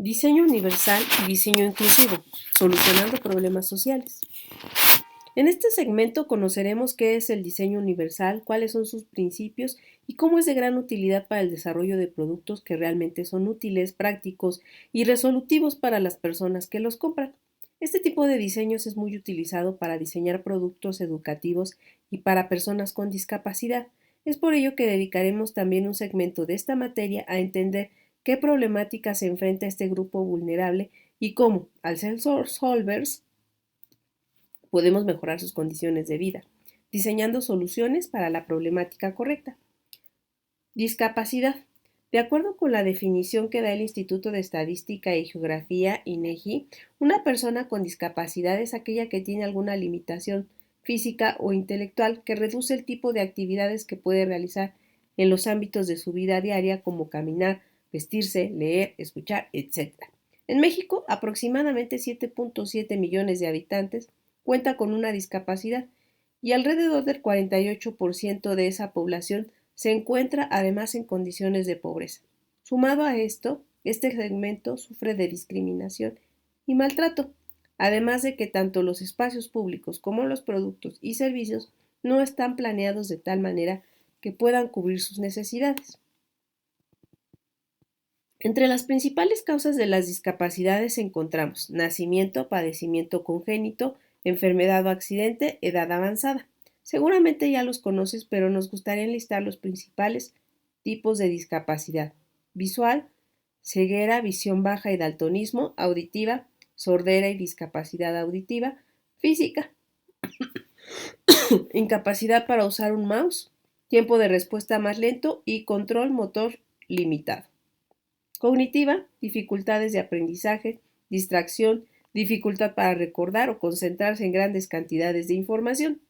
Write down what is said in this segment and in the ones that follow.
Diseño universal y diseño inclusivo, solucionando problemas sociales. En este segmento conoceremos qué es el diseño universal, cuáles son sus principios y cómo es de gran utilidad para el desarrollo de productos que realmente son útiles, prácticos y resolutivos para las personas que los compran. Este tipo de diseños es muy utilizado para diseñar productos educativos y para personas con discapacidad. Es por ello que dedicaremos también un segmento de esta materia a entender qué problemáticas se enfrenta este grupo vulnerable y cómo, al ser solvers, podemos mejorar sus condiciones de vida, diseñando soluciones para la problemática correcta. Discapacidad. De acuerdo con la definición que da el Instituto de Estadística y Geografía, INEGI, una persona con discapacidad es aquella que tiene alguna limitación física o intelectual que reduce el tipo de actividades que puede realizar en los ámbitos de su vida diaria como caminar, vestirse, leer, escuchar, etc. En México, aproximadamente 7.7 millones de habitantes cuenta con una discapacidad y alrededor del 48% de esa población se encuentra además en condiciones de pobreza. Sumado a esto, este segmento sufre de discriminación y maltrato, además de que tanto los espacios públicos como los productos y servicios no están planeados de tal manera que puedan cubrir sus necesidades. Entre las principales causas de las discapacidades encontramos nacimiento, padecimiento congénito, enfermedad o accidente, edad avanzada. Seguramente ya los conoces, pero nos gustaría enlistar los principales tipos de discapacidad: visual, ceguera, visión baja y daltonismo; auditiva, sordera y discapacidad auditiva; física, incapacidad para usar un mouse, tiempo de respuesta más lento y control motor limitado; cognitiva, dificultades de aprendizaje, distracción, dificultad para recordar o concentrarse en grandes cantidades de información.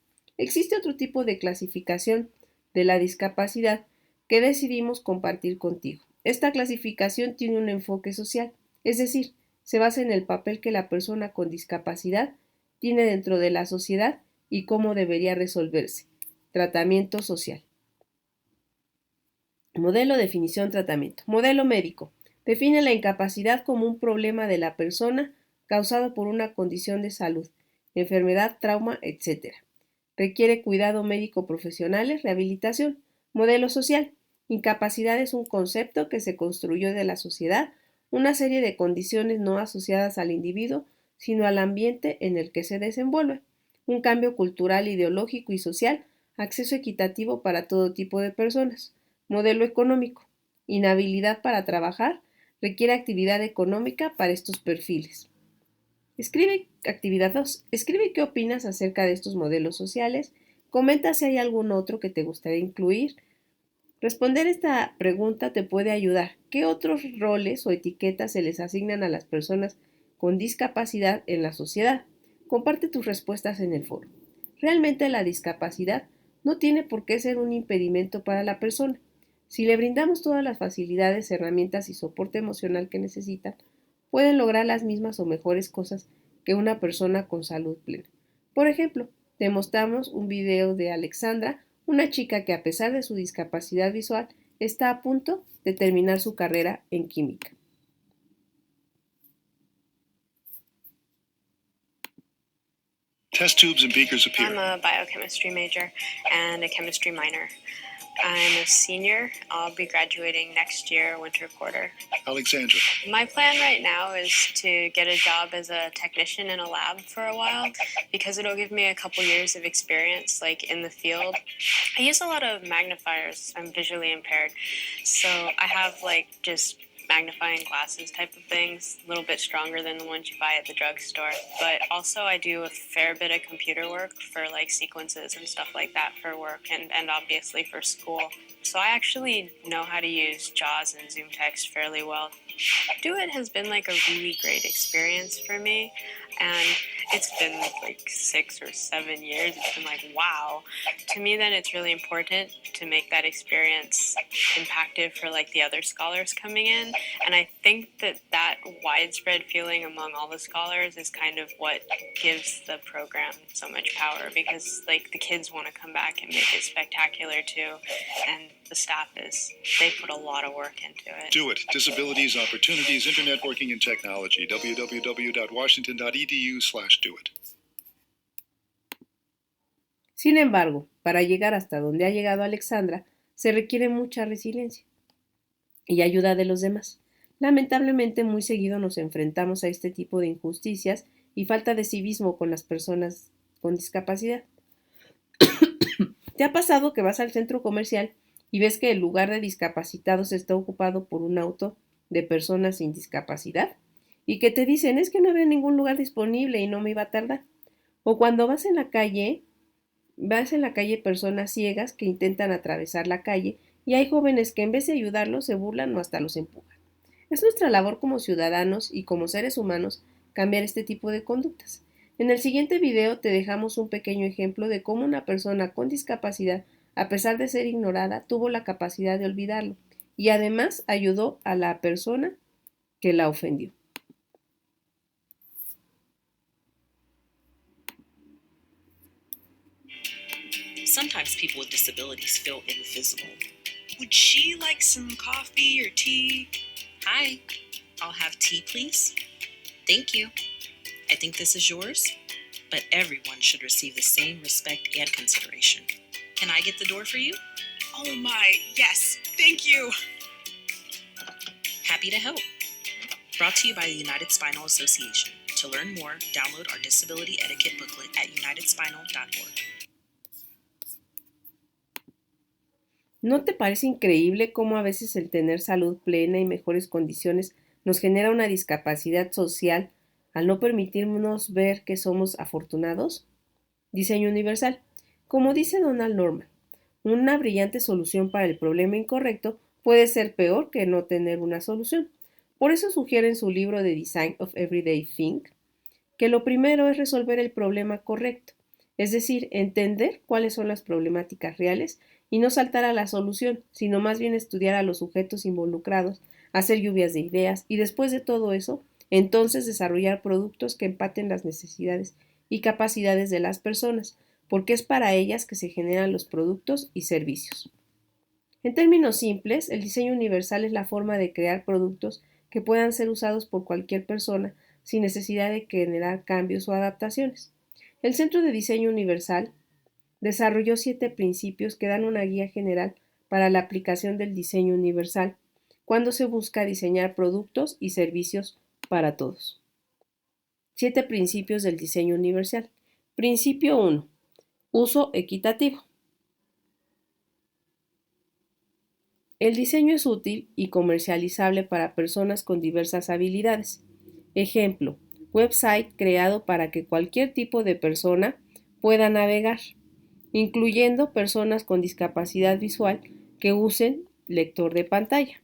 Existe otro tipo de clasificación de la discapacidad que decidimos compartir contigo. Esta clasificación tiene un enfoque social, es decir, se basa en el papel que la persona con discapacidad tiene dentro de la sociedad y cómo debería resolverse. Tratamiento social. Modelo, definición, tratamiento. Modelo médico. Define la incapacidad como un problema de la persona causado por una condición de salud, enfermedad, trauma, etc. Requiere cuidado médico profesionales, rehabilitación. Modelo social. Incapacidad es un concepto que se construyó de la sociedad, una serie de condiciones no asociadas al individuo, sino al ambiente en el que se desenvuelve. Un cambio cultural, ideológico y social, acceso equitativo para todo tipo de personas. Modelo económico. Inhabilidad para trabajar, requiere actividad económica para estos perfiles. Actividad 2. Escribe qué opinas acerca de estos modelos sociales. Comenta si hay algún otro que te gustaría incluir. Responder esta pregunta te puede ayudar. ¿Qué otros roles o etiquetas se les asignan a las personas con discapacidad en la sociedad? Comparte tus respuestas en el foro. Realmente la discapacidad no tiene por qué ser un impedimento para la persona. Si le brindamos todas las facilidades, herramientas y soporte emocional que necesitan, pueden lograr las mismas o mejores cosas que una persona con salud plena. Por ejemplo, te mostramos un video de Alexandra, una chica que a pesar de su discapacidad visual está a punto de terminar su carrera en química. Test tubes and beakers appear. I'm a biochemistry major and a chemistry minor. I'm a senior. I'll be graduating next year, winter quarter. Alexandra. My plan right now is to get a job as a technician in a lab for a while because it'll give me a couple years of experience like in the field. I use a lot of magnifiers. I'm visually impaired. So I have like just magnifying glasses type of things, a little bit stronger than the ones you buy at the drugstore. But also I do a fair bit of computer work for like sequences and stuff like that for work and obviously for school. So I actually know how to use JAWS and Zoom Text fairly well. Do It has been like a really great experience for me, and it's been like 6 or 7 years. It's been like, wow. To me, then it's really important to make that experience impactful for like the other scholars coming in. And I think that that widespread feeling among all the scholars is kind of what gives the program so much power, because like the kids want to come back and make it spectacular too. And The staff they put a lot of work into it. Do it. Disabilities, Opportunities, Internet Working and Technology. www.washington.edu/doit. Sin embargo, para llegar hasta donde ha llegado Alexandra, se requiere mucha resiliencia y ayuda de los demás. Lamentablemente, muy seguido nos enfrentamos a este tipo de injusticias y falta de civismo con las personas con discapacidad. ¿Te ha pasado que vas al centro comercial y ves que el lugar de discapacitados está ocupado por un auto de personas sin discapacidad? Y que te dicen, es que no había ningún lugar disponible y no me iba a tardar. O cuando vas en la calle personas ciegas que intentan atravesar la calle y hay jóvenes que en vez de ayudarlos se burlan o hasta los empujan. Es nuestra labor como ciudadanos y como seres humanos cambiar este tipo de conductas. En el siguiente video te dejamos un pequeño ejemplo de cómo una persona con discapacidad, a pesar de ser ignorada, tuvo la capacidad de olvidarlo y además ayudó a la persona que la ofendió. Sometimes people with disabilities feel invisible. Would she like some coffee or tea? Hi, I'll have tea, please. Thank you. I think this is yours, but everyone should receive the same respect and consideration. Can I get the door for you? Oh my, yes, thank you. Happy to help. Brought to you by the United Spinal Association. To learn more, download our disability etiquette booklet at unitedspinal.org. ¿No te parece increíble cómo a veces el tener salud plena y mejores condiciones nos genera una discapacidad social al no permitirnos ver que somos afortunados? Diseño universal. Como dice Donald Norman, una brillante solución para el problema incorrecto puede ser peor que no tener una solución. Por eso sugiere en su libro The Design of Everyday Think que lo primero es resolver el problema correcto, es decir, entender cuáles son las problemáticas reales y no saltar a la solución, sino más bien estudiar a los sujetos involucrados, hacer lluvias de ideas y después de todo eso, entonces desarrollar productos que empaten las necesidades y capacidades de las personas, porque es para ellas que se generan los productos y servicios. En términos simples, el diseño universal es la forma de crear productos que puedan ser usados por cualquier persona sin necesidad de generar cambios o adaptaciones. El Centro de Diseño Universal desarrolló 7 principios que dan una guía general para la aplicación del diseño universal cuando se busca diseñar productos y servicios para todos. 7 principios del diseño universal. Principio 1. Uso equitativo. El diseño es útil y comercializable para personas con diversas habilidades. Ejemplo, website creado para que cualquier tipo de persona pueda navegar, incluyendo personas con discapacidad visual que usen lector de pantalla.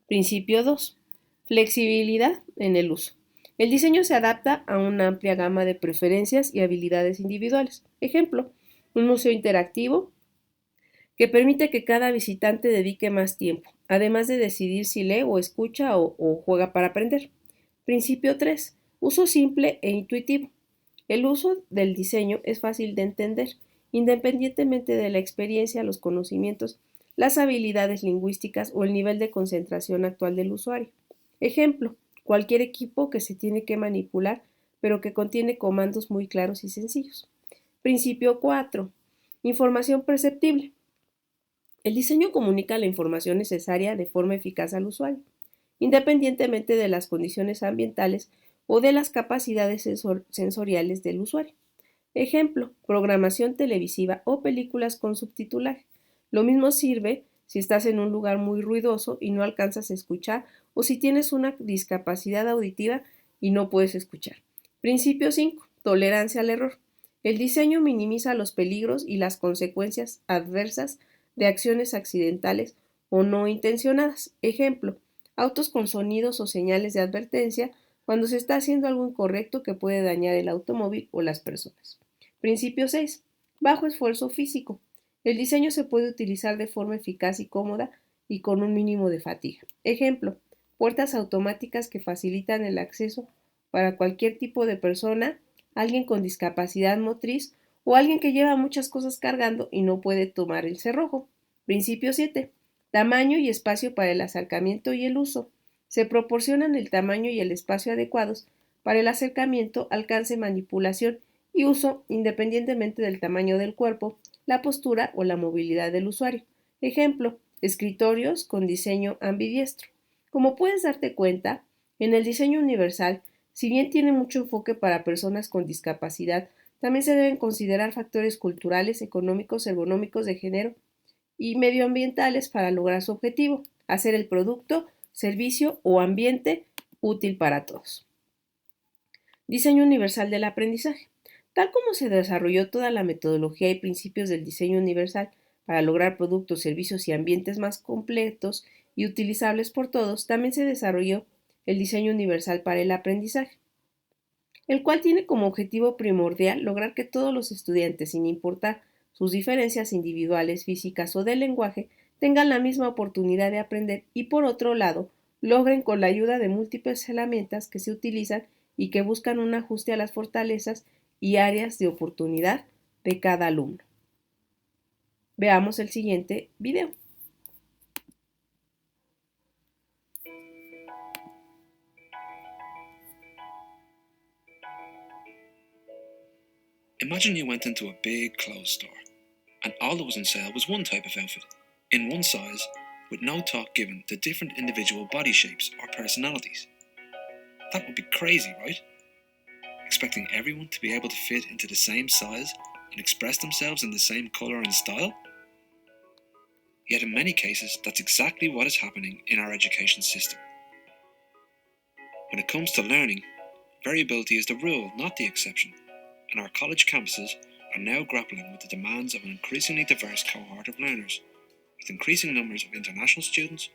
Principio 2. Flexibilidad en el uso. El diseño se adapta a una amplia gama de preferencias y habilidades individuales. Ejemplo, un museo interactivo que permite que cada visitante dedique más tiempo, además de decidir si lee o escucha o juega para aprender. Principio 3. Uso simple e intuitivo. El uso del diseño es fácil de entender, independientemente de la experiencia, los conocimientos, las habilidades lingüísticas o el nivel de concentración actual del usuario. Ejemplo, cualquier equipo que se tiene que manipular, pero que contiene comandos muy claros y sencillos. Principio 4. Información perceptible. El diseño comunica la información necesaria de forma eficaz al usuario, independientemente de las condiciones ambientales o de las capacidades sensoriales del usuario. Ejemplo, programación televisiva o películas con subtitulaje. Lo mismo sirve si estás en un lugar muy ruidoso y no alcanzas a escuchar o si tienes una discapacidad auditiva y no puedes escuchar. Principio 5. Tolerancia al error. El diseño minimiza los peligros y las consecuencias adversas de acciones accidentales o no intencionadas. Ejemplo, autos con sonidos o señales de advertencia cuando se está haciendo algo incorrecto que puede dañar el automóvil o las personas. Principio 6. Bajo esfuerzo físico. El diseño se puede utilizar de forma eficaz y cómoda y con un mínimo de fatiga. Ejemplo, puertas automáticas que facilitan el acceso para cualquier tipo de persona, alguien con discapacidad motriz o alguien que lleva muchas cosas cargando y no puede tomar el cerrojo. Principio 7. Tamaño y espacio para el acercamiento y el uso. Se proporcionan el tamaño y el espacio adecuados para el acercamiento, alcance, manipulación y uso independientemente del tamaño del cuerpo, la postura o la movilidad del usuario. Ejemplo, escritorios con diseño ambidiestro. Como puedes darte cuenta, en el diseño universal, si bien tiene mucho enfoque para personas con discapacidad, también se deben considerar factores culturales, económicos, ergonómicos, de género y medioambientales para lograr su objetivo, hacer el producto, servicio o ambiente útil para todos. Diseño universal del aprendizaje. Tal como se desarrolló toda la metodología y principios del diseño universal para lograr productos, servicios y ambientes más completos y utilizables por todos, también se desarrolló el diseño universal para el aprendizaje, el cual tiene como objetivo primordial lograr que todos los estudiantes, sin importar sus diferencias individuales, físicas o del lenguaje, tengan la misma oportunidad de aprender y, por otro lado, logren con la ayuda de múltiples herramientas que se utilizan y que buscan un ajuste a las fortalezas y áreas de oportunidad de cada alumno. Veamos el siguiente video. Imagine you went into a big clothes store, and all that was on sale was one type of outfit, in one size, with no thought given to different individual body shapes or personalities. That would be crazy, right? Expecting everyone to be able to fit into the same size and express themselves in the same colour and style? Yet in many cases, that's exactly what is happening in our education system. When it comes to learning, variability is the rule, not the exception, and our college campuses are now grappling with the demands of an increasingly diverse cohort of learners, with increasing numbers of international students,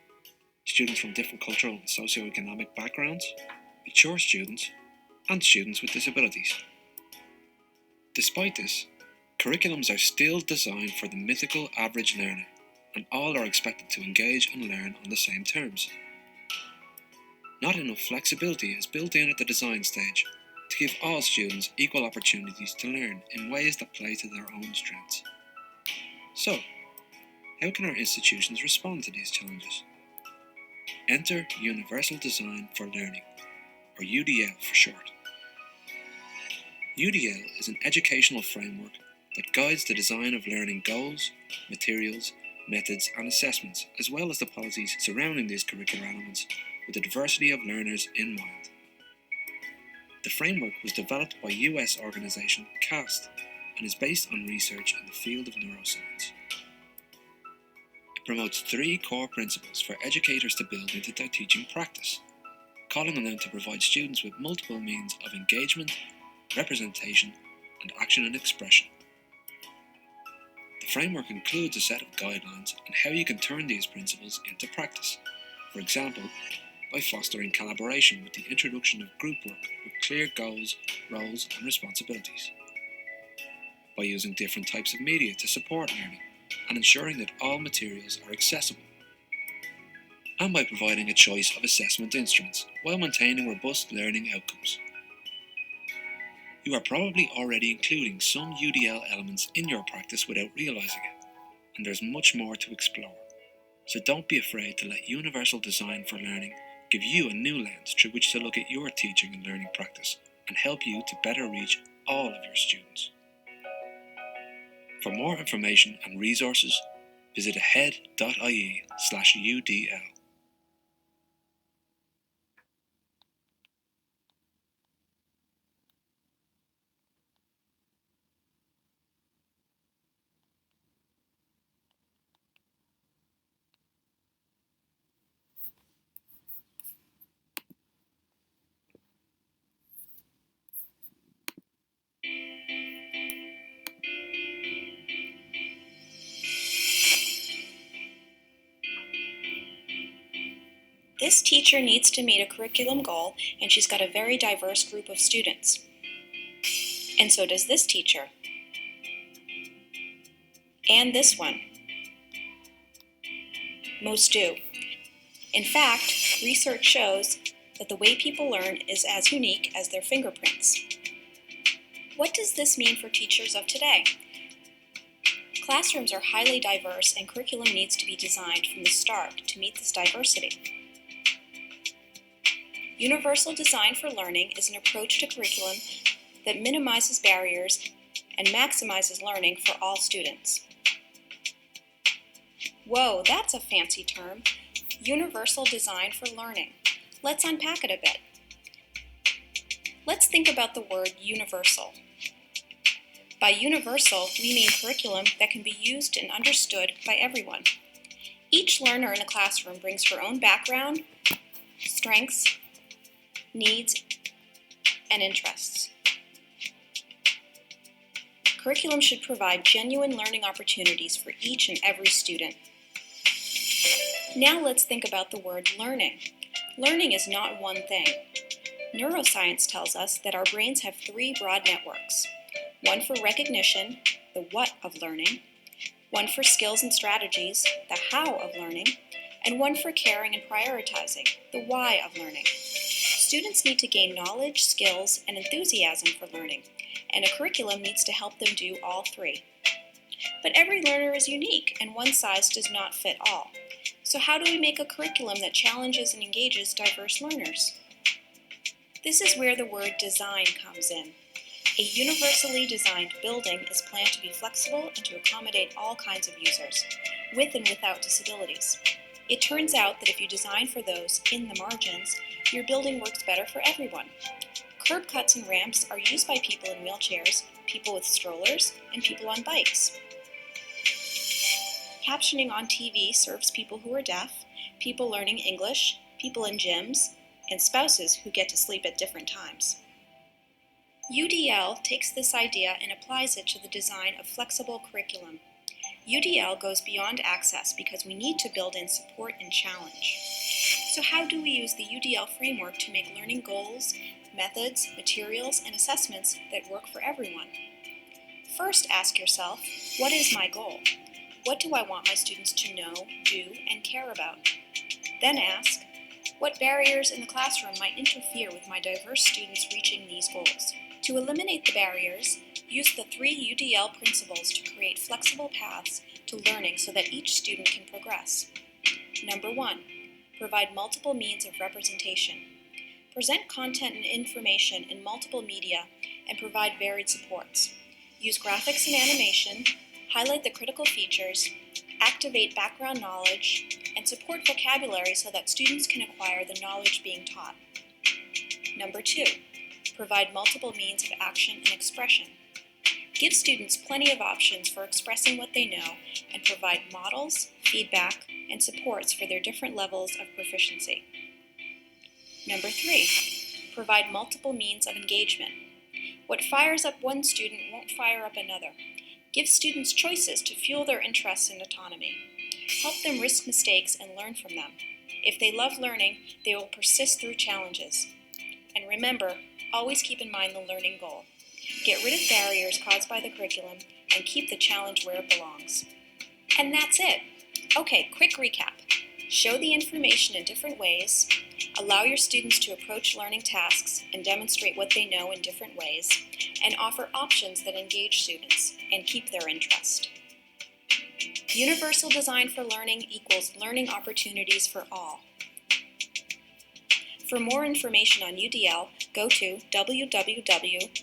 students from different cultural and socio-economic backgrounds, mature students, and students with disabilities. Despite this, curriculums are still designed for the mythical average learner, and all are expected to engage and learn on the same terms. Not enough flexibility is built in at the design stage to give all students equal opportunities to learn in ways that play to their own strengths. So, how can our institutions respond to these challenges? Enter Universal Design for Learning, or UDL for short. UDL is an educational framework that guides the design of learning goals, materials, methods and assessments, as well as the policies surrounding these curricular elements with the diversity of learners in mind. The framework was developed by US organisation CAST and is based on research in the field of neuroscience. It promotes 3 core principles for educators to build into their teaching practice, calling on them to provide students with multiple means of engagement, representation, and action and expression. The framework includes a set of guidelines on how you can turn these principles into practice, for example, by fostering collaboration with the introduction of group work with clear goals, roles, and responsibilities, by using different types of media to support learning and ensuring that all materials are accessible, and by providing a choice of assessment instruments while maintaining robust learning outcomes. You are probably already including some UDL elements in your practice without realising it, and there's much more to explore. So don't be afraid to let Universal Design for Learning give you a new lens through which to look at your teaching and learning practice and help you to better reach all of your students. For more information and resources, visit ahead.ie/UDL. This teacher needs to meet a curriculum goal, and she's got a very diverse group of students. And so does this teacher. And this one. Most do. In fact, research shows that the way people learn is as unique as their fingerprints. What does this mean for teachers of today? Classrooms are highly diverse and curriculum needs to be designed from the start to meet this diversity. Universal Design for Learning is an approach to curriculum that minimizes barriers and maximizes learning for all students. Whoa, that's a fancy term. Universal Design for Learning. Let's unpack it a bit. Let's think about the word universal. By universal, we mean curriculum that can be used and understood by everyone. Each learner in a classroom brings her own background, strengths, needs, and interests. Curriculum should provide genuine learning opportunities for each and every student. Now let's think about the word learning. Learning is not one thing. Neuroscience tells us that our brains have three broad networks. One for recognition, the what of learning, one for skills and strategies, the how of learning, and one for caring and prioritizing, the why of learning. Students need to gain knowledge, skills, and enthusiasm for learning, and a curriculum needs to help them do all three. But every learner is unique, and one size does not fit all. So how do we make a curriculum that challenges and engages diverse learners? This is where the word design comes in. A universally designed building is planned to be flexible and to accommodate all kinds of users, with and without disabilities. It turns out that if you design for those in the margins, your building works better for everyone. Curb cuts and ramps are used by people in wheelchairs, people with strollers, and people on bikes. Captioning on TV serves people who are deaf, people learning English, people in gyms, and spouses who get to sleep at different times. UDL takes this idea and applies it to the design of flexible curriculum. UDL goes beyond access because we need to build in support and challenge. So how do we use the UDL framework to make learning goals, methods, materials, and assessments that work for everyone? First, ask yourself, what is my goal? What do I want my students to know, do, and care about? Then ask, what barriers in the classroom might interfere with my diverse students reaching these goals? To eliminate the barriers, use the 3 UDL principles to create flexible paths to learning so that each student can progress. Number 1, provide multiple means of representation. Present content and information in multiple media and provide varied supports. Use graphics and animation, highlight the critical features, activate background knowledge, and support vocabulary so that students can acquire the knowledge being taught. Number 2, provide multiple means of action and expression. Give students plenty of options for expressing what they know and provide models, feedback, and supports for their different levels of proficiency. Number 3, provide multiple means of engagement. What fires up one student won't fire up another. Give students choices to fuel their interests and autonomy. Help them risk mistakes and learn from them. If they love learning, they will persist through challenges. And remember, always keep in mind the learning goal. Get rid of barriers caused by the curriculum and keep the challenge where it belongs. And that's it. Okay, quick recap. Show the information in different ways, allow your students to approach learning tasks and demonstrate what they know in different ways, and offer options that engage students and keep their interest. Universal Design for Learning equals learning opportunities for all. For more information on UDL, go to www.cast.org.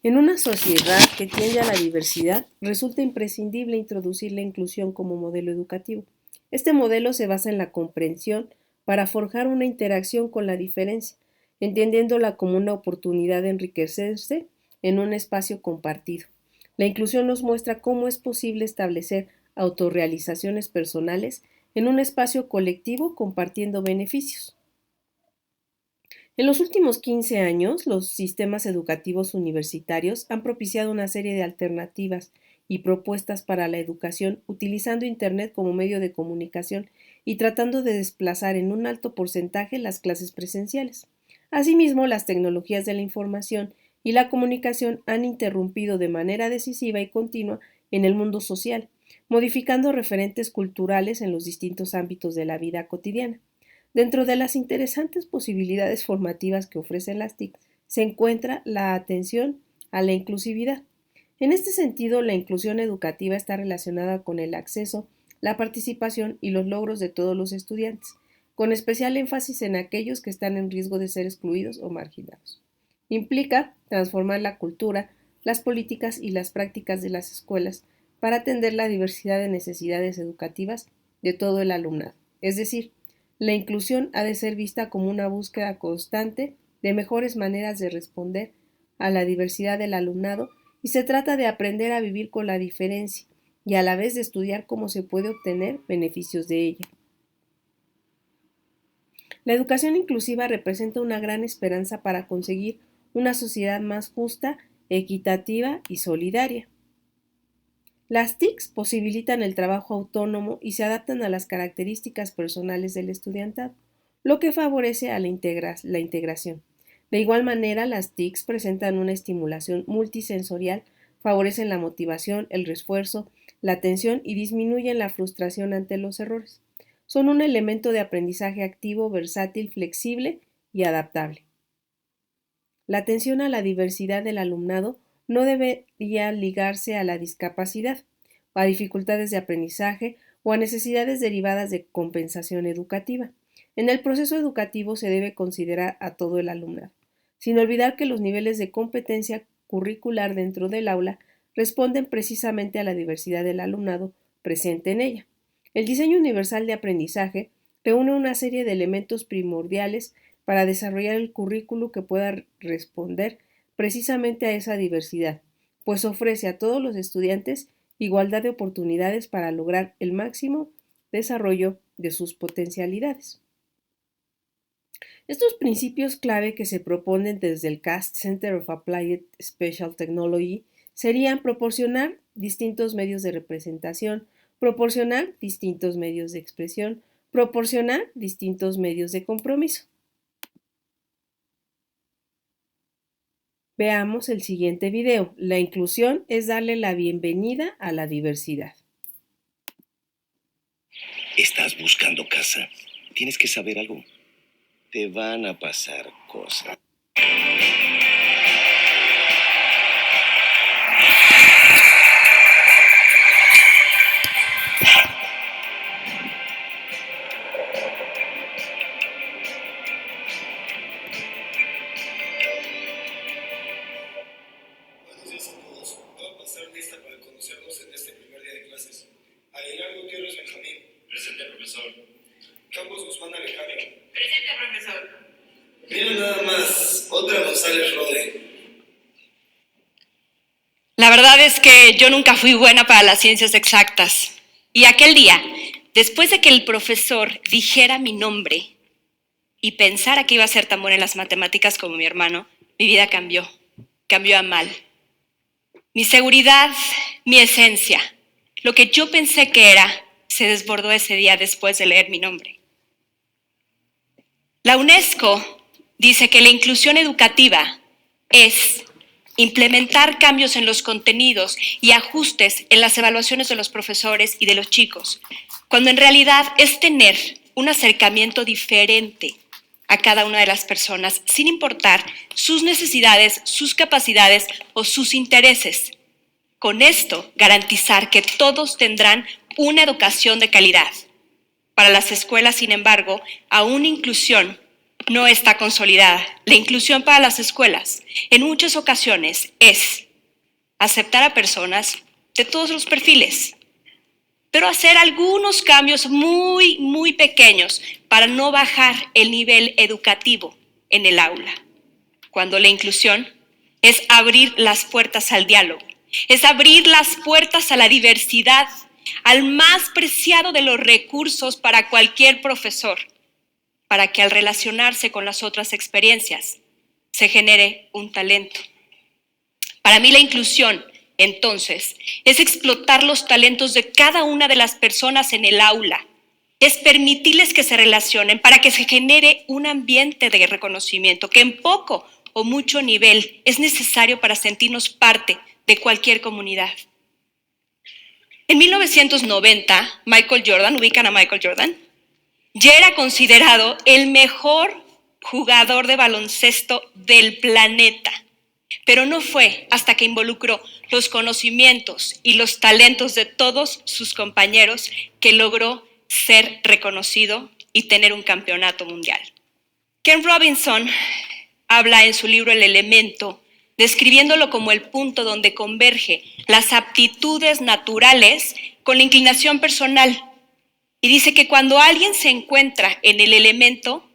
En una sociedad que tiende a la diversidad, resulta imprescindible introducir la inclusión como modelo educativo. Este modelo se basa en la comprensión para forjar una interacción con la diferencia, entendiéndola como una oportunidad de enriquecerse en un espacio compartido. La inclusión nos muestra cómo es posible establecer autorrealizaciones personales en un espacio colectivo compartiendo beneficios. En los últimos 15 años, los sistemas educativos universitarios han propiciado una serie de alternativas y propuestas para la educación utilizando Internet como medio de comunicación y tratando de desplazar en un alto porcentaje las clases presenciales. Asimismo, las tecnologías de la información y la comunicación han interrumpido de manera decisiva y continua en el mundo social, modificando referentes culturales en los distintos ámbitos de la vida cotidiana. Dentro de las interesantes posibilidades formativas que ofrecen las TIC se encuentra la atención a la inclusividad. En este sentido, la inclusión educativa está relacionada con el acceso, la participación y los logros de todos los estudiantes, con especial énfasis en aquellos que están en riesgo de ser excluidos o marginados. Implica transformar la cultura, las políticas y las prácticas de las escuelas para atender la diversidad de necesidades educativas de todo el alumnado. Es decir, la inclusión ha de ser vista como una búsqueda constante de mejores maneras de responder a la diversidad del alumnado y se trata de aprender a vivir con la diferencia y a la vez de estudiar cómo se puede obtener beneficios de ella. La educación inclusiva representa una gran esperanza para conseguir una sociedad más justa, equitativa y solidaria. Las TICs posibilitan el trabajo autónomo y se adaptan a las características personales del estudiantado, lo que favorece a la integración. De igual manera, las TICs presentan una estimulación multisensorial, favorecen la motivación, el refuerzo, la atención y disminuyen la frustración ante los errores. Son un elemento de aprendizaje activo, versátil, flexible y adaptable. La atención a la diversidad del alumnado no debería ligarse a la discapacidad, a dificultades de aprendizaje o a necesidades derivadas de compensación educativa. En el proceso educativo se debe considerar a todo el alumnado, sin olvidar que los niveles de competencia curricular dentro del aula responden precisamente a la diversidad del alumnado presente en ella. El diseño universal de aprendizaje reúne una serie de elementos primordiales para desarrollar el currículo que pueda responder precisamente a esa diversidad, pues ofrece a todos los estudiantes igualdad de oportunidades para lograr el máximo desarrollo de sus potencialidades. Estos principios clave que se proponen desde el CAST Center of Applied Special Technology serían proporcionar distintos medios de representación, proporcionar distintos medios de expresión, proporcionar distintos medios de compromiso. Veamos el siguiente video. La inclusión es darle la bienvenida a la diversidad. ¿Estás buscando casa? Tienes que saber algo. Te van a pasar cosas. Buenos días a todos. Voy a pasar lista para conocerlos en este primer día de clases. Aguilar Gutiérrez Benjamín. Presente, profesor. Campos Guzmán Alejandro. Presente, profesor. Mira nada más, otra González Rode. La verdad es que yo nunca fui buena para las ciencias exactas. Y aquel día, después de que el profesor dijera mi nombre y pensara que iba a ser tan buena en las matemáticas como mi hermano, mi vida cambió a mal. Mi seguridad, mi esencia, lo que yo pensé que era, se desbordó ese día después de leer mi nombre. La UNESCO dice que la inclusión educativa es implementar cambios en los contenidos y ajustes en las evaluaciones de los profesores y de los chicos, cuando en realidad es tener un acercamiento diferente a cada una de las personas, sin importar sus necesidades, sus capacidades o sus intereses. Con esto, garantizar que todos tendrán una educación de calidad. Para las escuelas, sin embargo, aún inclusión no está consolidada. La inclusión para las escuelas, en muchas ocasiones, es aceptar a personas de todos los perfiles, pero hacer algunos cambios muy, muy pequeños para no bajar el nivel educativo en el aula. Cuando la inclusión es abrir las puertas al diálogo, es abrir las puertas a la diversidad, al más preciado de los recursos para cualquier profesor, para que al relacionarse con las otras experiencias se genere un talento. Para mí la inclusión, entonces, es explotar los talentos de cada una de las personas en el aula, es permitirles que se relacionen para que se genere un ambiente de reconocimiento que en poco o mucho nivel es necesario para sentirnos parte de cualquier comunidad. En 1990, Michael Jordan, ¿ubican a Michael Jordan? ya era considerado el mejor jugador de baloncesto del planeta. Pero no fue hasta que involucró los conocimientos y los talentos de todos sus compañeros que logró ser reconocido y tener un campeonato mundial. Ken Robinson habla en su libro El Elemento, describiéndolo como el punto donde converge las aptitudes naturales con la inclinación personal. Y dice que cuando alguien se encuentra en el elemento,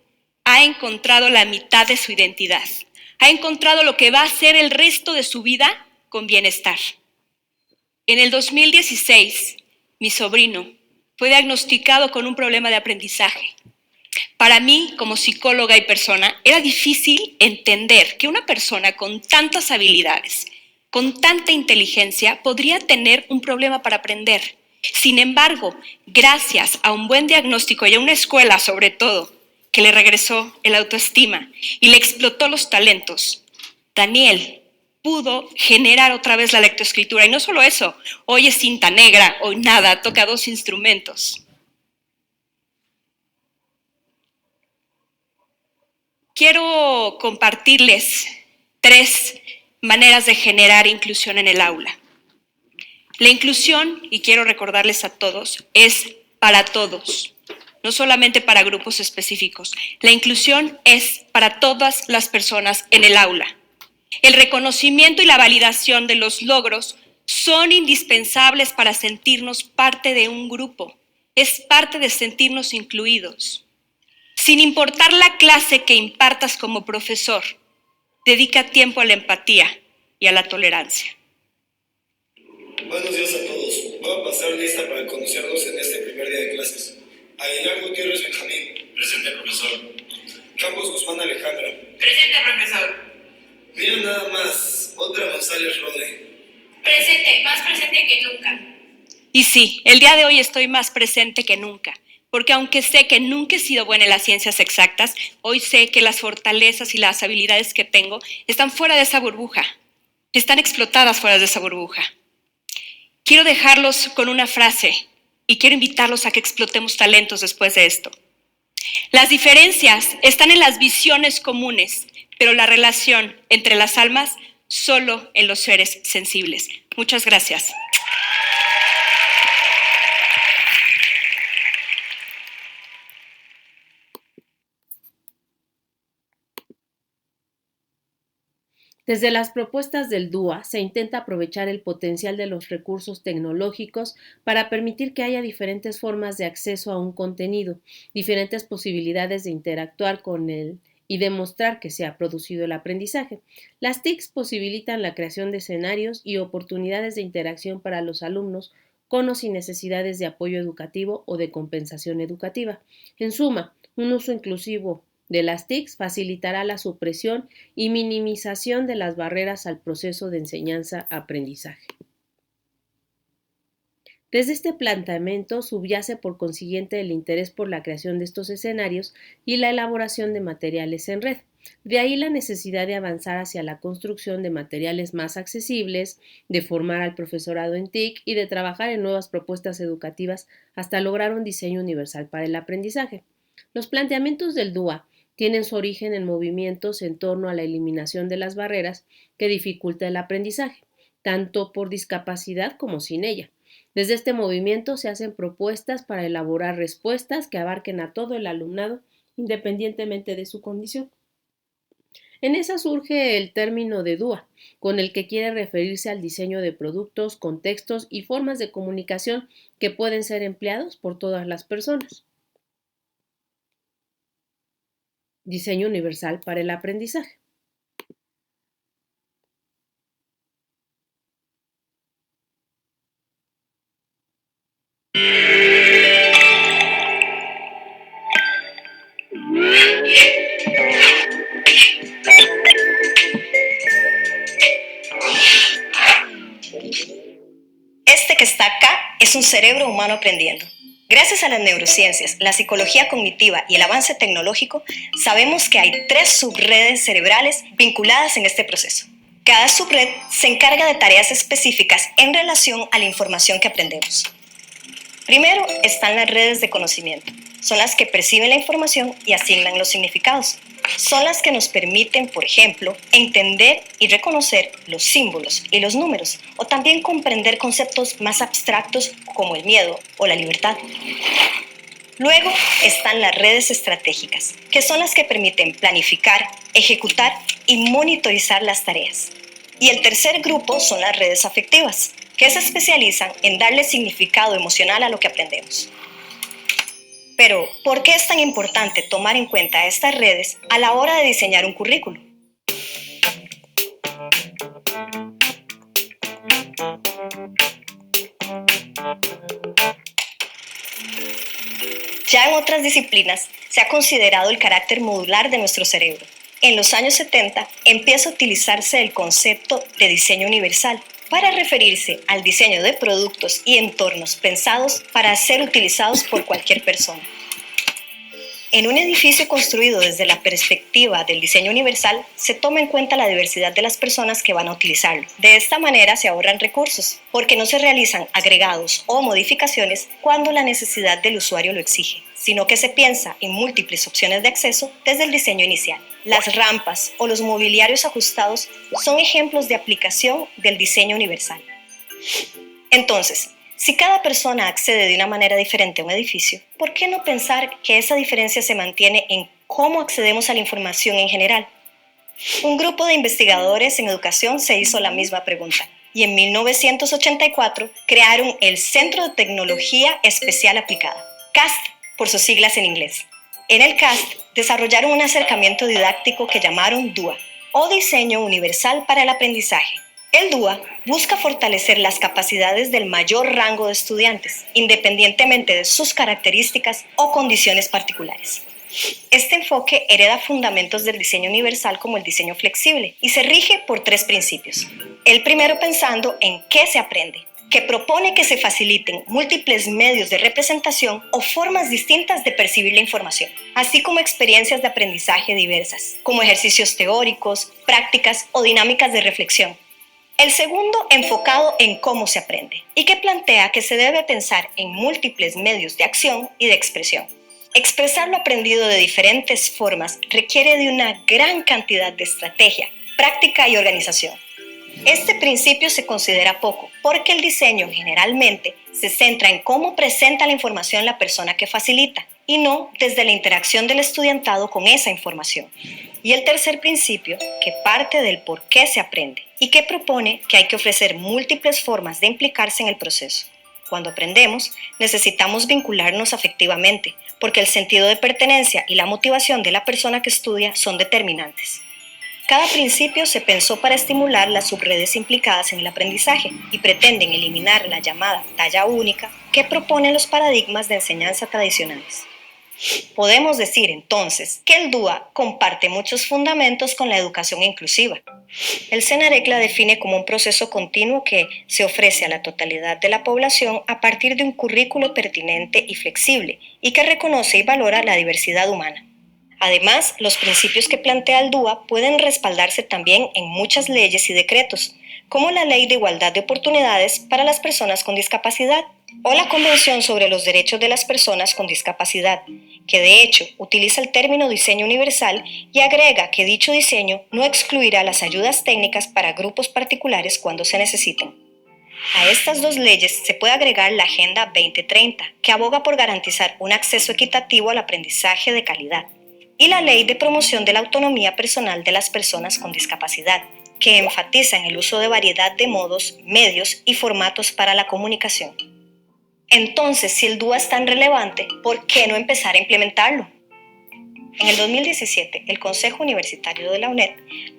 ha encontrado la mitad de su identidad. Ha encontrado lo que va a ser el resto de su vida con bienestar. En el 2016, mi sobrino fue diagnosticado con un problema de aprendizaje. Para mí, como psicóloga y persona, era difícil entender que una persona con tantas habilidades, con tanta inteligencia, podría tener un problema para aprender. Sin embargo, gracias a un buen diagnóstico y a una escuela, sobre todo, que le regresó el autoestima y le explotó los talentos, Daniel pudo generar otra vez la lectoescritura. Y no solo eso, hoy es cinta negra, hoy nada, toca 2 instrumentos. Quiero compartirles 3 maneras de generar inclusión en el aula. La inclusión, y quiero recordarles a todos, es para todos, no solamente para grupos específicos. La inclusión es para todas las personas en el aula. El reconocimiento y la validación de los logros son indispensables para sentirnos parte de un grupo. Es parte de sentirnos incluidos. Sin importar la clase que impartas como profesor, dedica tiempo a la empatía y a la tolerancia. Buenos días a todos. Voy a pasar lista para conocerlos en este primer día de clases. Aguilar Gutiérrez Benjamín. Presente, profesor. Campos Guzmán Alejandra. Presente, profesor. Mira nada más, otra González Rode. Presente, más presente que nunca. Y sí, el día de hoy estoy más presente que nunca, porque aunque sé que nunca he sido buena en las ciencias exactas, hoy sé que las fortalezas y las habilidades que tengo están fuera de esa burbuja, están explotadas fuera de esa burbuja. Quiero dejarlos con una frase y quiero invitarlos a que explotemos talentos después de esto. Las diferencias están en las visiones comunes, pero la relación entre las almas solo en los seres sensibles. Muchas gracias. Desde las propuestas del DUA se intenta aprovechar el potencial de los recursos tecnológicos para permitir que haya diferentes formas de acceso a un contenido, diferentes posibilidades de interactuar con él y demostrar que se ha producido el aprendizaje. Las TICs posibilitan la creación de escenarios y oportunidades de interacción para los alumnos con o sin necesidades de apoyo educativo o de compensación educativa. En suma, un uso inclusivo de las TICs facilitará la supresión y minimización de las barreras al proceso de enseñanza-aprendizaje. Desde este planteamiento subyace por consiguiente el interés por la creación de estos escenarios y la elaboración de materiales en red. De ahí la necesidad de avanzar hacia la construcción de materiales más accesibles, de formar al profesorado en TIC y de trabajar en nuevas propuestas educativas hasta lograr un diseño universal para el aprendizaje. Los planteamientos del DUA tienen su origen en movimientos en torno a la eliminación de las barreras que dificultan el aprendizaje, tanto por discapacidad como sin ella. Desde este movimiento se hacen propuestas para elaborar respuestas que abarquen a todo el alumnado, independientemente de su condición. En esa surge el término de DUA, con el que quiere referirse al diseño de productos, contextos y formas de comunicación que pueden ser empleados por todas las personas. Diseño universal para el aprendizaje. Este que está acá es un cerebro humano aprendiendo. Gracias a las neurociencias, la psicología cognitiva y el avance tecnológico, sabemos que hay 3 subredes cerebrales vinculadas en este proceso. Cada subred se encarga de tareas específicas en relación a la información que aprendemos. Primero están las redes de conocimiento. Son las que perciben la información y asignan los significados. Son las que nos permiten, por ejemplo, entender y reconocer los símbolos y los números, o también comprender conceptos más abstractos como el miedo o la libertad. Luego están las redes estratégicas, que son las que permiten planificar, ejecutar y monitorizar las tareas. Y el tercer grupo son las redes afectivas, que se especializan en darle significado emocional a lo que aprendemos. Pero, ¿por qué es tan importante tomar en cuenta estas redes a la hora de diseñar un currículo? Ya en otras disciplinas se ha considerado el carácter modular de nuestro cerebro. En los años 70 empieza a utilizarse el concepto de diseño universal para referirse al diseño de productos y entornos pensados para ser utilizados por cualquier persona. En un edificio construido desde la perspectiva del diseño universal, se toma en cuenta la diversidad de las personas que van a utilizarlo. De esta manera se ahorran recursos, porque no se realizan agregados o modificaciones cuando la necesidad del usuario lo exige, sino que se piensa en múltiples opciones de acceso desde el diseño inicial. Las rampas o los mobiliarios ajustados son ejemplos de aplicación del diseño universal. Entonces, si cada persona accede de una manera diferente a un edificio, ¿por qué no pensar que esa diferencia se mantiene en cómo accedemos a la información en general? Un grupo de investigadores en educación se hizo la misma pregunta y en 1984 crearon el Centro de Tecnología Especial Aplicada, CAST por sus siglas en inglés. En el CAST desarrollaron un acercamiento didáctico que llamaron DUA, o Diseño Universal para el Aprendizaje. El DUA busca fortalecer las capacidades del mayor rango de estudiantes, independientemente de sus características o condiciones particulares. Este enfoque hereda fundamentos del diseño universal como el diseño flexible y se rige por 3 principios. El primero pensando en qué se aprende, que propone que se faciliten múltiples medios de representación o formas distintas de percibir la información, así como experiencias de aprendizaje diversas, como ejercicios teóricos, prácticas o dinámicas de reflexión. El segundo, enfocado en cómo se aprende, y que plantea que se debe pensar en múltiples medios de acción y de expresión. Expresar lo aprendido de diferentes formas requiere de una gran cantidad de estrategia, práctica y organización. Este principio se considera poco, porque el diseño generalmente se centra en cómo presenta la información la persona que facilita, y no desde la interacción del estudiantado con esa información. Y el tercer principio, que parte del por qué se aprende, y que propone que hay que ofrecer múltiples formas de implicarse en el proceso. Cuando aprendemos, necesitamos vincularnos afectivamente, porque el sentido de pertenencia y la motivación de la persona que estudia son determinantes. Cada principio se pensó para estimular las subredes implicadas en el aprendizaje y pretenden eliminar la llamada talla única que proponen los paradigmas de enseñanza tradicionales. Podemos decir entonces que el DUA comparte muchos fundamentos con la educación inclusiva. El CENAREC la define como un proceso continuo que se ofrece a la totalidad de la población a partir de un currículo pertinente y flexible y que reconoce y valora la diversidad humana. Además, los principios que plantea el DUA pueden respaldarse también en muchas leyes y decretos, como la Ley de Igualdad de Oportunidades para las Personas con Discapacidad o la Convención sobre los Derechos de las Personas con Discapacidad, que de hecho utiliza el término diseño universal y agrega que dicho diseño no excluirá las ayudas técnicas para grupos particulares cuando se necesiten. A estas 2 leyes se puede agregar la Agenda 2030, que aboga por garantizar un acceso equitativo al aprendizaje de calidad, y la Ley de Promoción de la Autonomía Personal de las Personas con Discapacidad, que enfatiza en el uso de variedad de modos, medios y formatos para la comunicación. Entonces, si el DUA es tan relevante, ¿por qué no empezar a implementarlo? En el 2017, el Consejo Universitario de la UNED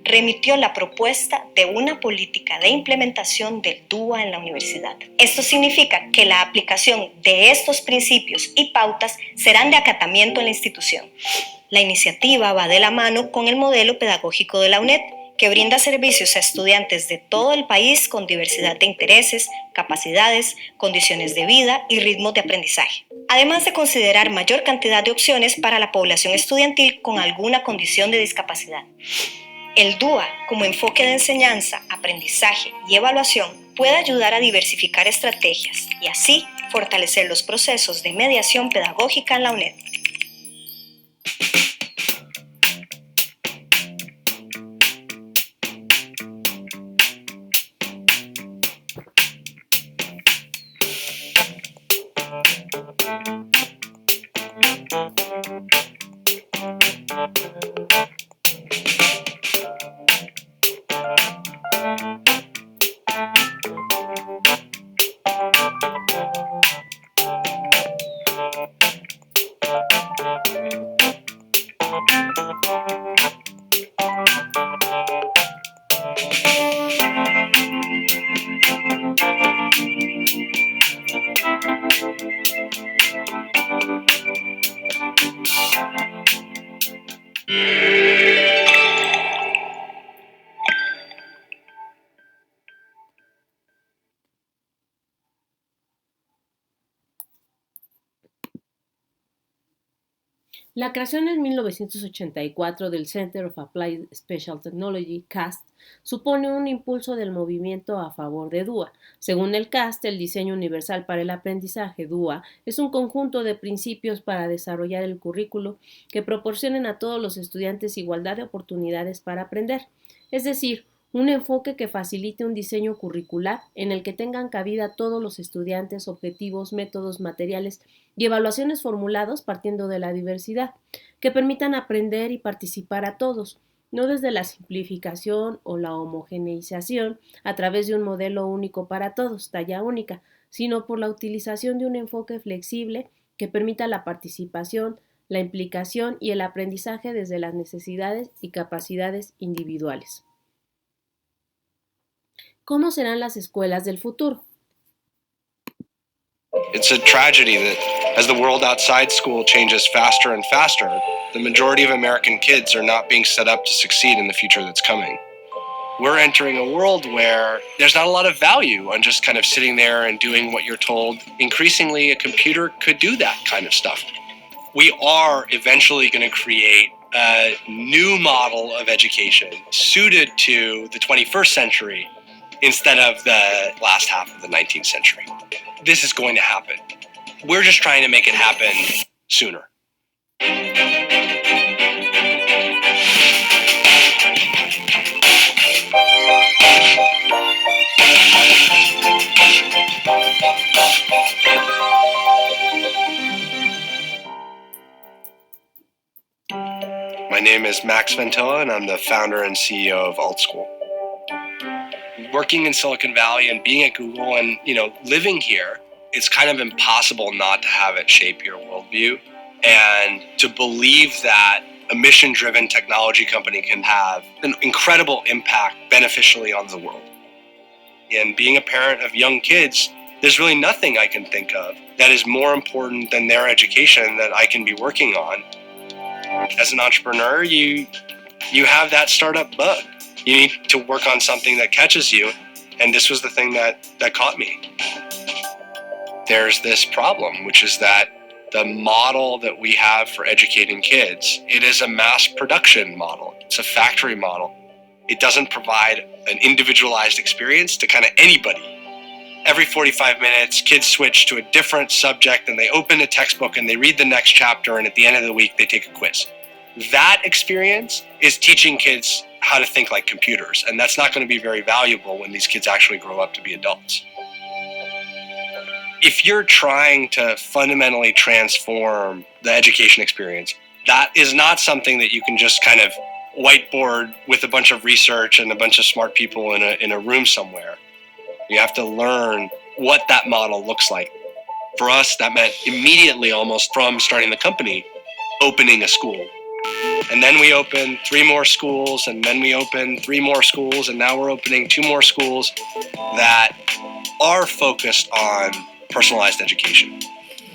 remitió la propuesta de una política de implementación del DUA en la universidad. Esto significa que la aplicación de estos principios y pautas serán de acatamiento en la institución. La iniciativa va de la mano con el modelo pedagógico de la UNED, que brinda servicios a estudiantes de todo el país con diversidad de intereses, capacidades, condiciones de vida y ritmos de aprendizaje, además de considerar mayor cantidad de opciones para la población estudiantil con alguna condición de discapacidad. El DUA, como enfoque de enseñanza, aprendizaje y evaluación, puede ayudar a diversificar estrategias y así fortalecer los procesos de mediación pedagógica en la UNED. La creación en 1984 del Center of Applied Special Technology, CAST, supone un impulso del movimiento a favor de DUA. Según el CAST, el diseño universal para el aprendizaje DUA es un conjunto de principios para desarrollar el currículo que proporcionen a todos los estudiantes igualdad de oportunidades para aprender, es decir, un enfoque que facilite un diseño curricular en el que tengan cabida todos los estudiantes, objetivos, métodos, materiales y evaluaciones formulados partiendo de la diversidad, que permitan aprender y participar a todos, no desde la simplificación o la homogeneización a través de un modelo único para todos, talla única, sino por la utilización de un enfoque flexible que permita la participación, la implicación y el aprendizaje desde las necesidades y capacidades individuales. ¿Cómo serán las escuelas del futuro? It's a tragedy that as the world outside school changes faster and faster, the majority of American kids are not being set up to succeed in the future that's coming. We're entering a world where there's not a lot of value on just kind of sitting there and doing what you're told. Increasingly, a computer could do that kind of stuff. We are eventually going to create a new model of education suited to the 21st century instead of the last half of the 19th century. This is going to happen. We're just trying to make it happen sooner. My name is Max Ventilla, and I'm the founder and CEO of AltSchool. Working in Silicon Valley and being at Google and, living here, it's kind of impossible not to have it shape your worldview and to believe that a mission-driven technology company can have an incredible impact beneficially on the world. And being a parent of young kids, there's really nothing I can think of that is more important than their education that I can be working on. As an entrepreneur, you have that startup bug. You need to work on something that catches you, and this was the thing that caught me. There's this problem, which is that the model that we have for educating kids, it is a mass production model. It's a factory model. It doesn't provide an individualized experience to kind of anybody. Every 45 minutes, kids switch to a different subject, and they open a textbook and they read the next chapter, and at the end of the week, they take a quiz. That experience is teaching kids how to think like computers, and that's not going to be very valuable when these kids actually grow up to be adults. If you're trying to fundamentally transform the education experience, that is not something that you can just kind of whiteboard with a bunch of research and a bunch of smart people in a room somewhere. You have to learn what that model looks like. For us, that meant immediately, almost from starting the company, opening a school. And then we opened 3 more schools, and then we opened 3 more schools, and now we're opening 2 more schools that are focused on personalized education.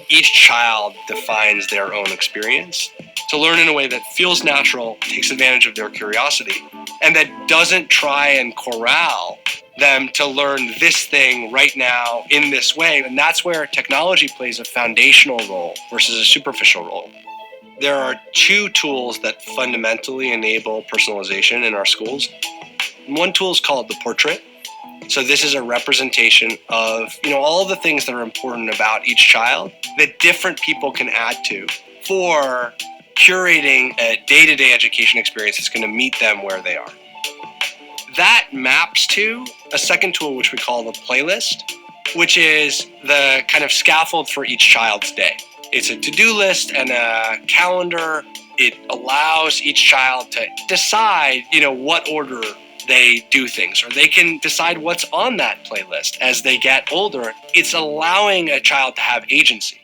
Each child defines their own experience to learn in a way that feels natural, takes advantage of their curiosity, and that doesn't try and corral them to learn this thing right now in this way. And that's where technology plays a foundational role versus a superficial role. There are 2 tools that fundamentally enable personalization in our schools. One tool is called the portrait, So this is a representation of, all the things that are important about each child that different people can add to for curating a day-to-day education experience that's going to meet them where they are. That maps to a second tool which we call the playlist, which is the kind of scaffold for each child's day. It's a to-do list and a calendar. It allows each child to decide, what order they do things, or they can decide what's on that playlist as they get older. It's allowing a child to have agency.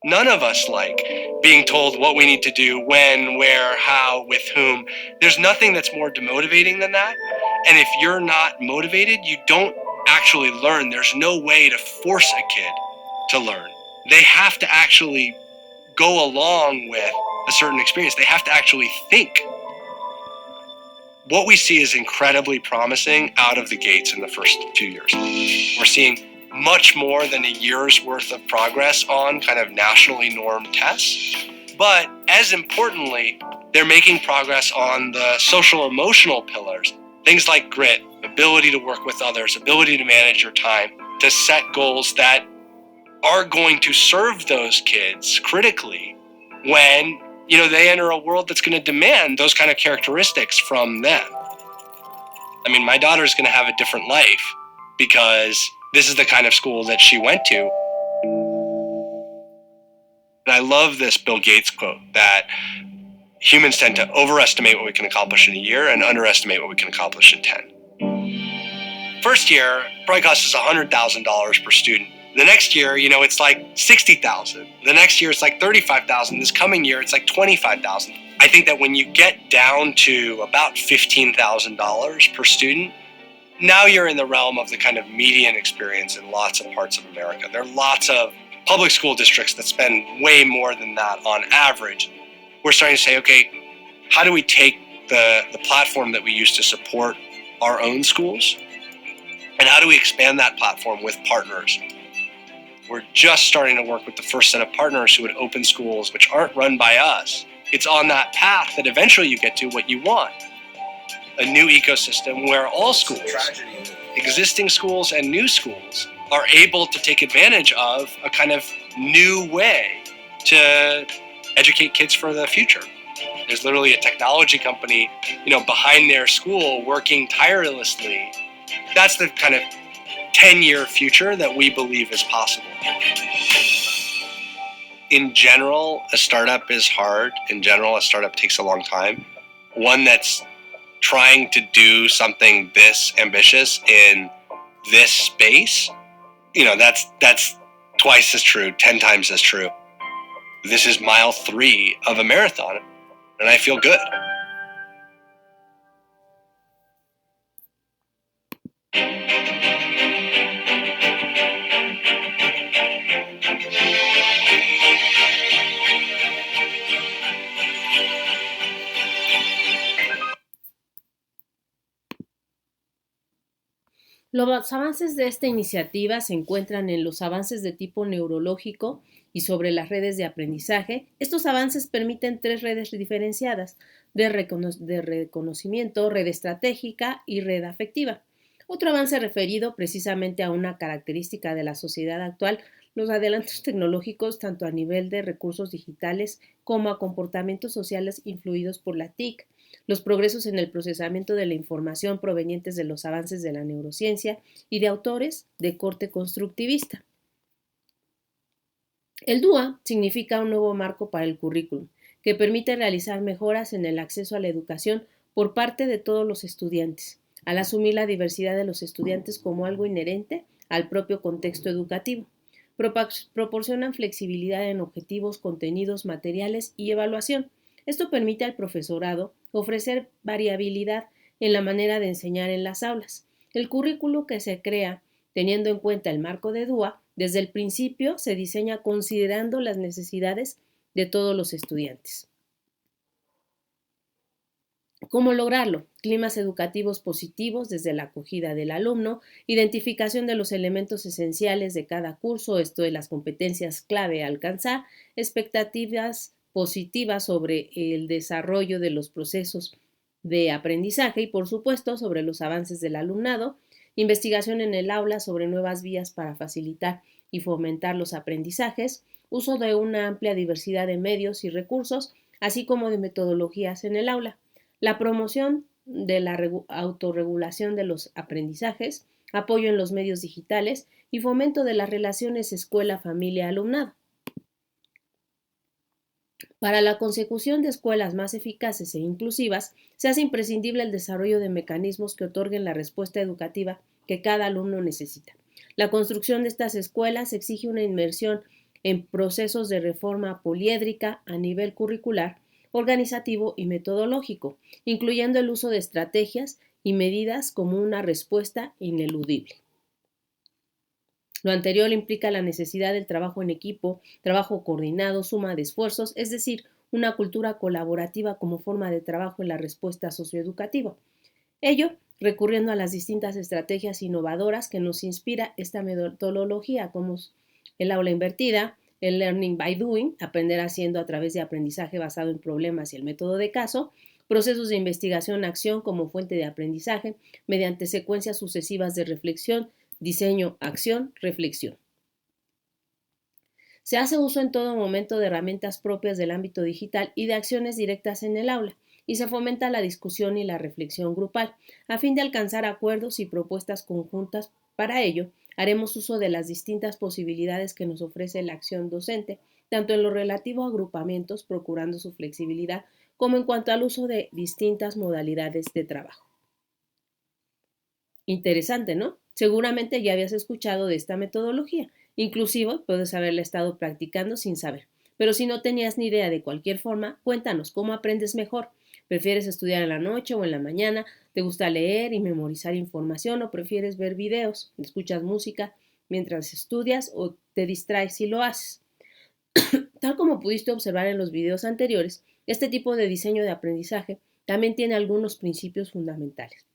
None of us like being told what we need to do, when, where, how, with whom. There's nothing that's more demotivating than that. And if you're not motivated, you don't actually learn. There's no way to force a kid to learn. They have to actually go along with a certain experience. They have to actually think. What we see is incredibly promising out of the gates in the first 2 years. We're seeing much more than a year's worth of progress on kind of nationally normed tests. But as importantly, they're making progress on the social emotional pillars. Things like grit, ability to work with others, ability to manage your time, to set goals that are going to serve those kids critically when they enter a world that's going to demand those kind of characteristics from them. I mean, my daughter's going to have a different life because this is the kind of school that she went to. And I love this Bill Gates quote that humans tend to overestimate what we can accomplish in a year and underestimate what we can accomplish in 10. First year probably costs us $100,000 per student. The next year, it's like $60,000. The next year, it's like $35,000. This coming year, it's like $25,000. I think that when you get down to about $15,000 per student, now you're in the realm of the kind of median experience in lots of parts of America. There are lots of public school districts that spend way more than that on average. We're starting to say, okay, how do we take the platform that we use to support our own schools, and how do we expand that platform with partners? We're just starting to work with the first set of partners who would open schools which aren't run by us. It's on that path that eventually you get to what you want. A new ecosystem where all schools, existing schools and new schools, are able to take advantage of a kind of new way to educate kids for the future. There's literally a technology company, behind their school working tirelessly. That's the kind of 10-year future that we believe is possible. In general, a startup is hard. In general, a startup takes a long time. One that's trying to do something this ambitious in this space, that's twice as true, 10 times as true. This is mile 3 of a marathon, and I feel good. Los avances de esta iniciativa se encuentran en los avances de tipo neurológico y sobre las redes de aprendizaje. Estos avances permiten 3 redes diferenciadas de reconocimiento, red estratégica y red afectiva. Otro avance referido precisamente a una característica de la sociedad actual, los adelantos tecnológicos tanto a nivel de recursos digitales como a comportamientos sociales influidos por la TIC, los progresos en el procesamiento de la información provenientes de los avances de la neurociencia y de autores de corte constructivista. El DUA significa un nuevo marco para el currículum, que permite realizar mejoras en el acceso a la educación por parte de todos los estudiantes, al asumir la diversidad de los estudiantes como algo inherente al propio contexto educativo. Proporcionan flexibilidad en objetivos, contenidos, materiales y evaluación. Esto permite al profesorado ofrecer variabilidad en la manera de enseñar en las aulas. El currículo que se crea teniendo en cuenta el marco de DUA, desde el principio se diseña considerando las necesidades de todos los estudiantes. ¿Cómo lograrlo? Climas educativos positivos desde la acogida del alumno, identificación de los elementos esenciales de cada curso, esto de las competencias clave a alcanzar, expectativas positivas sobre el desarrollo de los procesos de aprendizaje y, por supuesto, sobre los avances del alumnado, investigación en el aula sobre nuevas vías para facilitar y fomentar los aprendizajes, uso de una amplia diversidad de medios y recursos, así como de metodologías en el aula, la promoción de la autorregulación de los aprendizajes, apoyo en los medios digitales y fomento de las relaciones escuela-familia-alumnado. Para la consecución de escuelas más eficaces e inclusivas, se hace imprescindible el desarrollo de mecanismos que otorguen la respuesta educativa que cada alumno necesita. La construcción de estas escuelas exige una inmersión en procesos de reforma poliédrica a nivel curricular, organizativo y metodológico, incluyendo el uso de estrategias y medidas como una respuesta ineludible. Lo anterior implica la necesidad del trabajo en equipo, trabajo coordinado, suma de esfuerzos, es decir, una cultura colaborativa como forma de trabajo en la respuesta socioeducativa. Ello recurriendo a las distintas estrategias innovadoras que nos inspira esta metodología, como el aula invertida, el learning by doing, aprender haciendo a través de aprendizaje basado en problemas y el método de caso, procesos de investigación-acción como fuente de aprendizaje mediante secuencias sucesivas de reflexión, diseño, acción, reflexión. Se hace uso en todo momento de herramientas propias del ámbito digital y de acciones directas en el aula, y se fomenta la discusión y la reflexión grupal, a fin de alcanzar acuerdos y propuestas conjuntas. Para ello, haremos uso de las distintas posibilidades que nos ofrece la acción docente, tanto en lo relativo a agrupamientos, procurando su flexibilidad, como en cuanto al uso de distintas modalidades de trabajo. Interesante, ¿no? Seguramente ya habías escuchado de esta metodología, inclusive puedes haberla estado practicando sin saber. Pero si no tenías ni idea de cualquier forma, cuéntanos cómo aprendes mejor. ¿Prefieres estudiar en la noche o en la mañana? ¿Te gusta leer y memorizar información o prefieres ver videos? ¿Escuchas música mientras estudias o te distraes si lo haces? Tal como pudiste observar en los videos anteriores, este tipo de diseño de aprendizaje también tiene algunos principios fundamentales.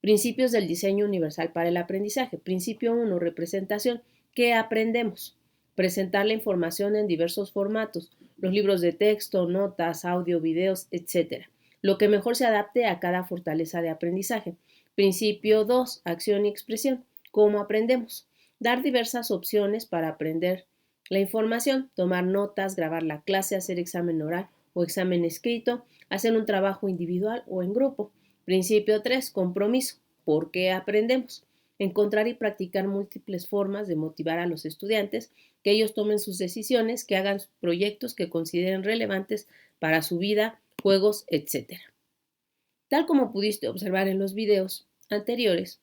Principios del diseño universal para el aprendizaje. Principio 1, representación. ¿Qué aprendemos? Presentar la información en diversos formatos, los libros de texto, notas, audio, videos, etc. Lo que mejor se adapte a cada fortaleza de aprendizaje. Principio 2, acción y expresión. ¿Cómo aprendemos? Dar diversas opciones para aprender la información, tomar notas, grabar la clase, hacer examen oral o examen escrito, hacer un trabajo individual o en grupo. Principio 3, compromiso. ¿Por qué aprendemos? Encontrar y practicar múltiples formas de motivar a los estudiantes, que ellos tomen sus decisiones, que hagan proyectos que consideren relevantes para su vida, juegos, etc. Tal como pudiste observar en los videos anteriores,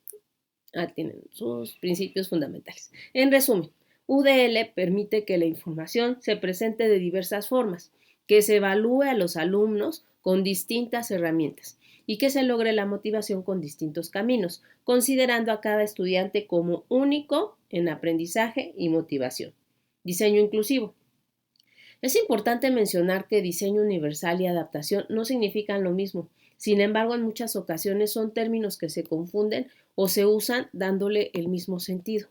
tienen sus principios fundamentales. En resumen, UDL permite que la información se presente de diversas formas, que se evalúe a los alumnos con distintas herramientas y que se logre la motivación con distintos caminos, considerando a cada estudiante como único en aprendizaje y motivación. Diseño inclusivo. Es importante mencionar que diseño universal y adaptación no significan lo mismo. Sin embargo, en muchas ocasiones son términos que se confunden o se usan dándole el mismo sentido.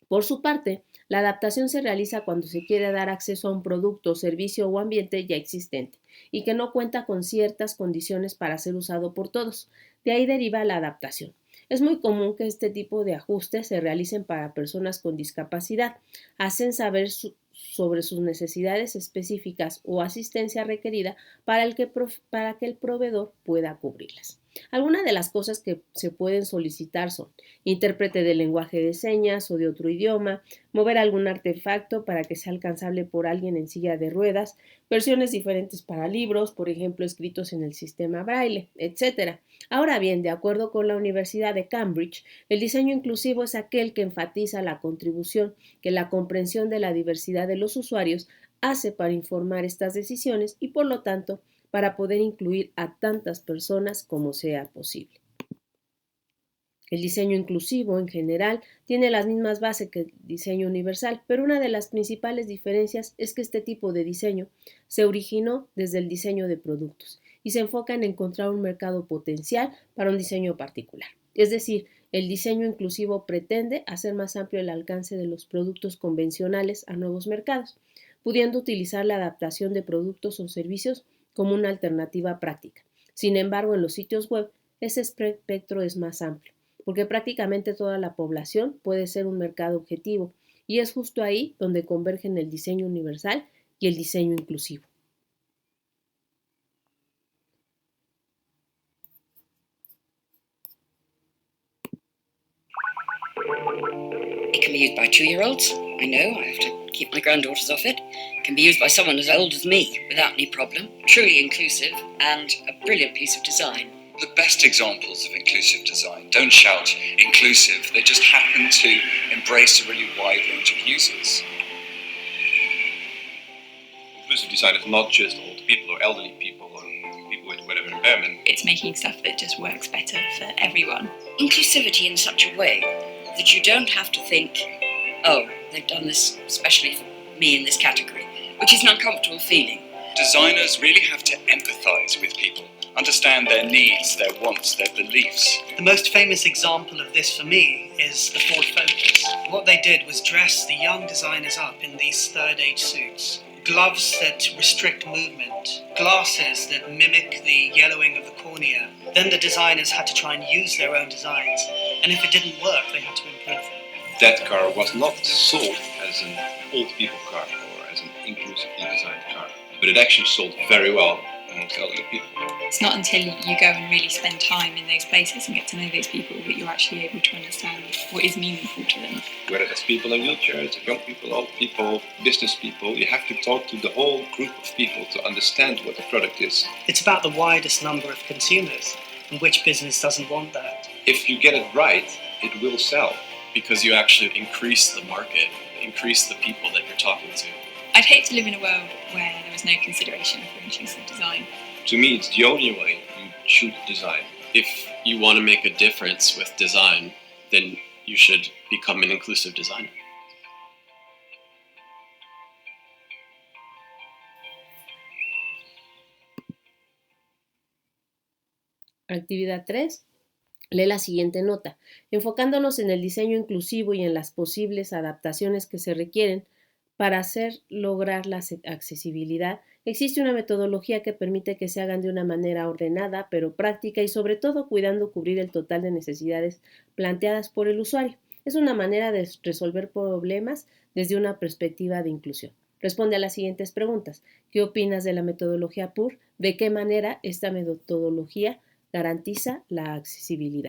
Por su parte, la adaptación se realiza cuando se quiere dar acceso a un producto, servicio o ambiente ya existente y que no cuenta con ciertas condiciones para ser usado por todos. De ahí deriva la adaptación. Es muy común que este tipo de ajustes se realicen para personas con discapacidad. Hacen saber sobre sus necesidades específicas o asistencia requerida para que el proveedor pueda cubrirlas. Algunas de las cosas que se pueden solicitar son intérprete de lenguaje de señas o de otro idioma, mover algún artefacto para que sea alcanzable por alguien en silla de ruedas, versiones diferentes para libros, por ejemplo, escritos en el sistema Braille, etc. Ahora bien, de acuerdo con la Universidad de Cambridge, el diseño inclusivo es aquel que enfatiza la contribución que la comprensión de la diversidad de los usuarios hace para informar estas decisiones y, por lo tanto, para poder incluir a tantas personas como sea posible. El diseño inclusivo, en general, tiene las mismas bases que el diseño universal, pero una de las principales diferencias es que este tipo de diseño se originó desde el diseño de productos y se enfoca en encontrar un mercado potencial para un diseño particular. Es decir, el diseño inclusivo pretende hacer más amplio el alcance de los productos convencionales a nuevos mercados, pudiendo utilizar la adaptación de productos o servicios como una alternativa práctica. Sin embargo, en los sitios web, ese espectro es más amplio, porque prácticamente toda la población puede ser un mercado objetivo, y es justo ahí donde convergen el diseño universal y el diseño inclusivo. It can be used by 2-year-olds. I know, I have to keep my granddaughters off it. It can be used by someone as old as me without any problem. Truly inclusive and a brilliant piece of design. The best examples of inclusive design don't shout inclusive, they just happen to embrace a really wide range of users. Inclusive design is not just old people or elderly people or people with whatever impairment. It's making stuff that just works better for everyone. Inclusivity in such a way that you don't have to think, oh, they've done this especially for me in this category, which is an uncomfortable feeling. Designers really have to empathize with people, understand their needs, their wants, their beliefs. The most famous example of this for me is the Ford Focus. What they did was dress the young designers up in these third age suits. Gloves that restrict movement, glasses that mimic the yellowing of the cornea. Then the designers had to try and use their own designs, and if it didn't work, they had to improve it. That car was not sold as an old people car or as an inclusively designed car, but it actually sold very well amongst elderly people. It's not until you go and really spend time in those places and get to know those people that you're actually able to understand what is meaningful to them. Whether that's people in wheelchairs, young people, old people, business people, you have to talk to the whole group of people to understand what the product is. It's about the widest number of consumers, and which business doesn't want that? If you get it right, it will sell. Because you actually increase the market, increase the people that you're talking to. I'd hate to live in a world where there was no consideration for inclusive design. To me, it's the only way you should design. If you want to make a difference with design, then you should become an inclusive designer. Actividad 3. Lee la siguiente nota. Enfocándonos en el diseño inclusivo y en las posibles adaptaciones que se requieren para hacer lograr la accesibilidad, existe una metodología que permite que se hagan de una manera ordenada, pero práctica y sobre todo cuidando cubrir el total de necesidades planteadas por el usuario. Es una manera de resolver problemas desde una perspectiva de inclusión. Responde a las siguientes preguntas. ¿Qué opinas de la metodología PUR? ¿De qué manera esta metodología garantiza la accesibilidad?